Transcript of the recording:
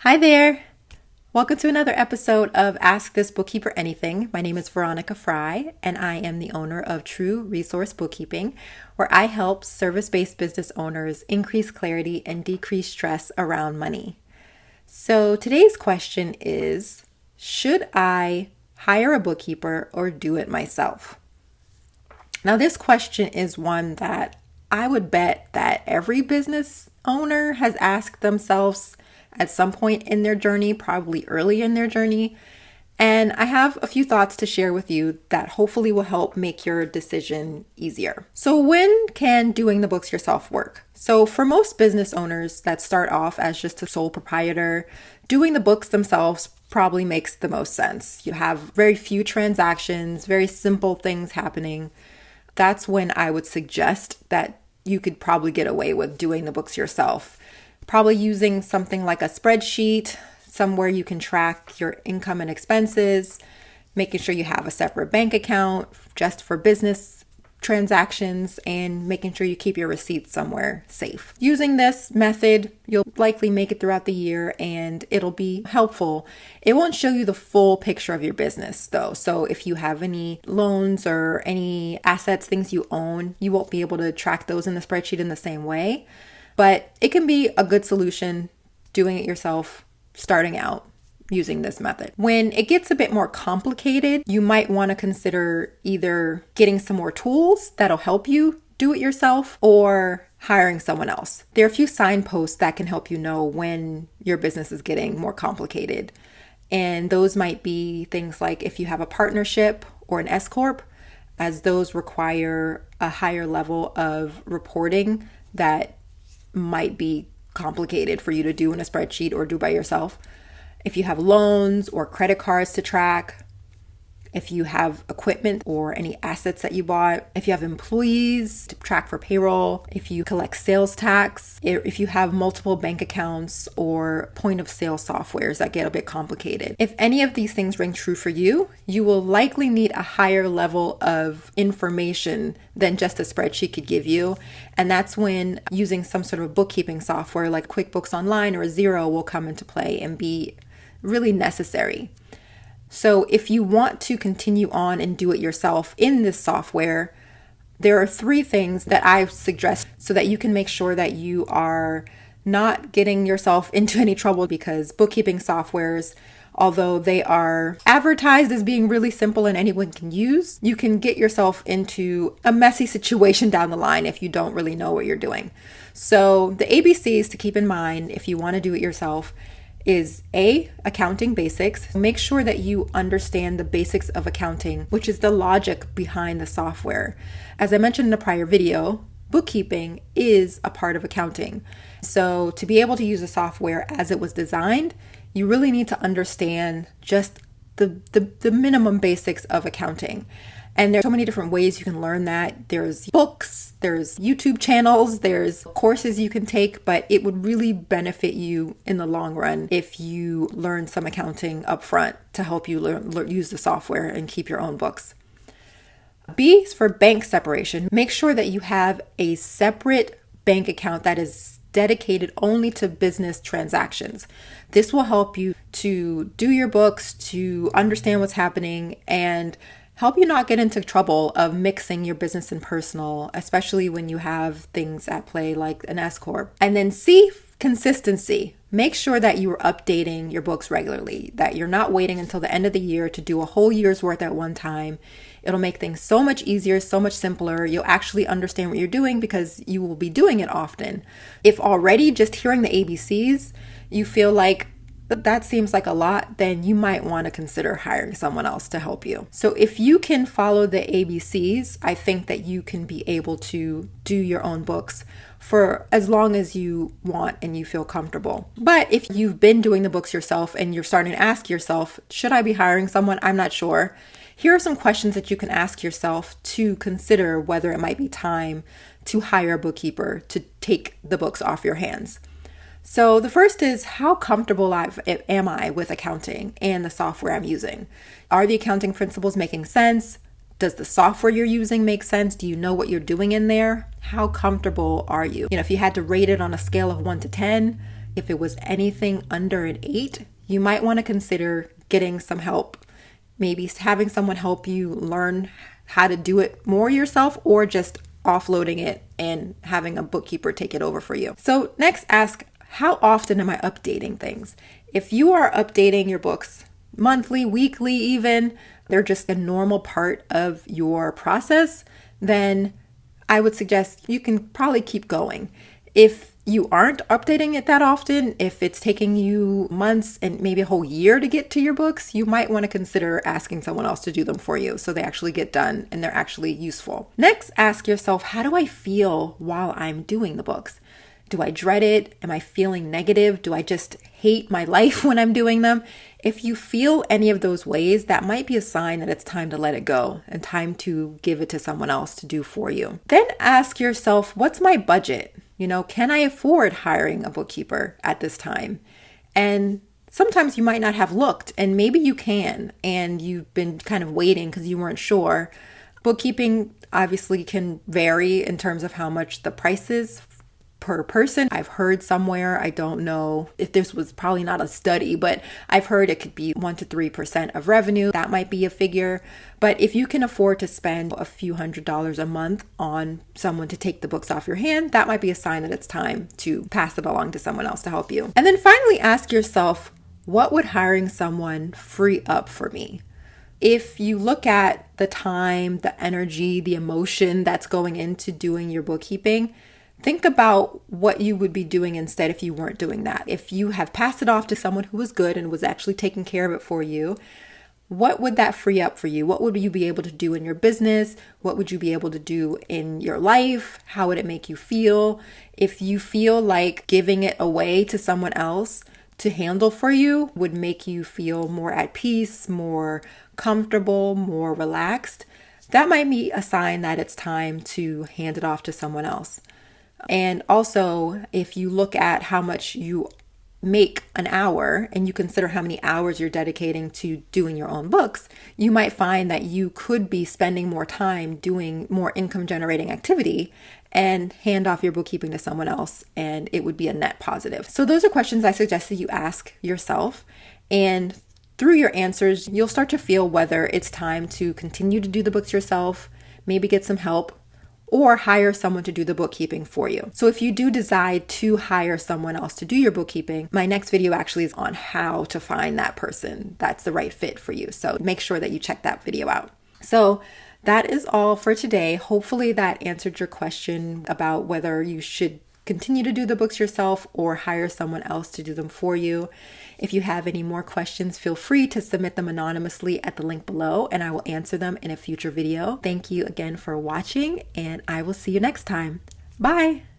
Hi there. Welcome to another episode of Ask This Bookkeeper Anything. My name is Veronica Fry, and I am the owner of True Resource Bookkeeping, where I help service-based business owners increase clarity and decrease stress around money. So today's question is, should I hire a bookkeeper or do it myself? Now, this question is one that I would bet that every business owner has asked themselves at some point in their journey, probably early in their journey. And I have a few thoughts to share with you that hopefully will help make your decision easier. So when can doing the books yourself work? So for most business owners that start off as just a sole proprietor, doing the books themselves probably makes the most sense. You have very few transactions, very simple things happening. That's when I would suggest that you could probably get away with doing the books yourself. Probably using something like a spreadsheet, somewhere you can track your income and expenses, making sure you have a separate bank account just for business transactions, and making sure you keep your receipts somewhere safe. Using this method, you'll likely make it throughout the year and it'll be helpful. It won't show you the full picture of your business though. So if you have any loans or any assets, things you own, you won't be able to track those in the spreadsheet in the same way. But it can be a good solution doing it yourself, starting out using this method. When it gets a bit more complicated, you might want to consider either getting some more tools that'll help you do it yourself or hiring someone else. There are a few signposts that can help you know when your business is getting more complicated. And those might be things like if you have a partnership or an S Corp, as those require a higher level of reporting that might be complicated for you to do in a spreadsheet or do by yourself. If you have loans or credit cards to track, if you have equipment or any assets that you bought, if you have employees to track for payroll, if you collect sales tax, if you have multiple bank accounts or point of sale softwares that get a bit complicated. If any of these things ring true for you, you will likely need a higher level of information than just a spreadsheet could give you. And that's when using some sort of bookkeeping software like QuickBooks Online or Xero will come into play and be really necessary. So if you want to continue on and do it yourself in this software, there are 3 things that I suggest so that you can make sure that you are not getting yourself into any trouble, because bookkeeping softwares, although they are advertised as being really simple and anyone can use, you can get yourself into a messy situation down the line if you don't really know what you're doing. So the ABCs to keep in mind if you want to do it yourself is A, accounting basics. Make sure that you understand the basics of accounting, which is the logic behind the software. As I mentioned in a prior video, bookkeeping is a part of accounting. So to be able to use the software as it was designed, you really need to understand just the minimum basics of accounting. And there's so many different ways you can learn that. There's books, there's YouTube channels, there's courses you can take, but it would really benefit you in the long run if you learn some accounting up front to help you use the software and keep your own books. B is for bank separation. Make sure that you have a separate bank account that is dedicated only to business transactions. This will help you to do your books, to understand what's happening, and help you not get into trouble of mixing your business and personal, especially when you have things at play like an S Corp. And then C, consistency. Make sure that you are updating your books regularly, that you're not waiting until the end of the year to do a whole year's worth at one time. It'll make things so much easier, so much simpler. You'll actually understand what you're doing because you will be doing it often. If already just hearing the ABCs, you feel like that seems like a lot, then you might want to consider hiring someone else to help you. So if you can follow the ABCs, I think that you can be able to do your own books for as long as you want and you feel comfortable. But if you've been doing the books yourself and you're starting to ask yourself, should I be hiring someone? I'm not sure. Here are some questions that you can ask yourself to consider whether it might be time to hire a bookkeeper to take the books off your hands. So the first is, how comfortable am I with accounting and the software I'm using? Are the accounting principles making sense? Does the software you're using make sense? Do you know what you're doing in there? How comfortable are you? If you had to rate it on a scale of 1 to 10, If it was anything under an 8, you might want to consider getting some help. Maybe having someone help you learn how to do it more yourself, or just offloading it and having a bookkeeper take it over for you. So next, ask, how often am I updating things? If you are updating your books monthly, weekly even, they're just a normal part of your process, then I would suggest you can probably keep going. If you aren't updating it that often, if it's taking you months and maybe a whole year to get to your books, you might want to consider asking someone else to do them for you so they actually get done and they're actually useful. Next, ask yourself, how do I feel while I'm doing the books? Do I dread it? Am I feeling negative? Do I just hate my life when I'm doing them? If you feel any of those ways, that might be a sign that it's time to let it go and time to give it to someone else to do for you. Then ask yourself, what's my budget? Can I afford hiring a bookkeeper at this time? And sometimes you might not have looked, and maybe you can, and you've been kind of waiting because you weren't sure. Bookkeeping obviously can vary in terms of how much the price is per person. I've heard somewhere, I don't know if this was probably not a study, but I've heard it could be 1% to 3% of revenue. That might be a figure. But if you can afford to spend a few $100s a month on someone to take the books off your hand, that might be a sign that it's time to pass it along to someone else to help you. And then finally, ask yourself, what would hiring someone free up for me? If you look at the time, the energy, the emotion that's going into doing your bookkeeping, think about what you would be doing instead if you weren't doing that. If you have passed it off to someone who was good and was actually taking care of it for you, what would that free up for you? What would you be able to do in your business? What would you be able to do in your life? How would it make you feel? If you feel like giving it away to someone else to handle for you would make you feel more at peace, more comfortable, more relaxed, that might be a sign that it's time to hand it off to someone else. And also, if you look at how much you make an hour and you consider how many hours you're dedicating to doing your own books, you might find that you could be spending more time doing more income generating activity and hand off your bookkeeping to someone else, and it would be a net positive. So those are questions I suggest that you ask yourself, and through your answers, you'll start to feel whether it's time to continue to do the books yourself, maybe get some help, or hire someone to do the bookkeeping for you. So if you do decide to hire someone else to do your bookkeeping, my next video actually is on how to find that person that's the right fit for you. So make sure that you check that video out. So that is all for today. Hopefully that answered your question about whether you should continue to do the books yourself or hire someone else to do them for you. If you have any more questions, feel free to submit them anonymously at the link below, and I will answer them in a future video. Thank you again for watching, and I will see you next time. Bye!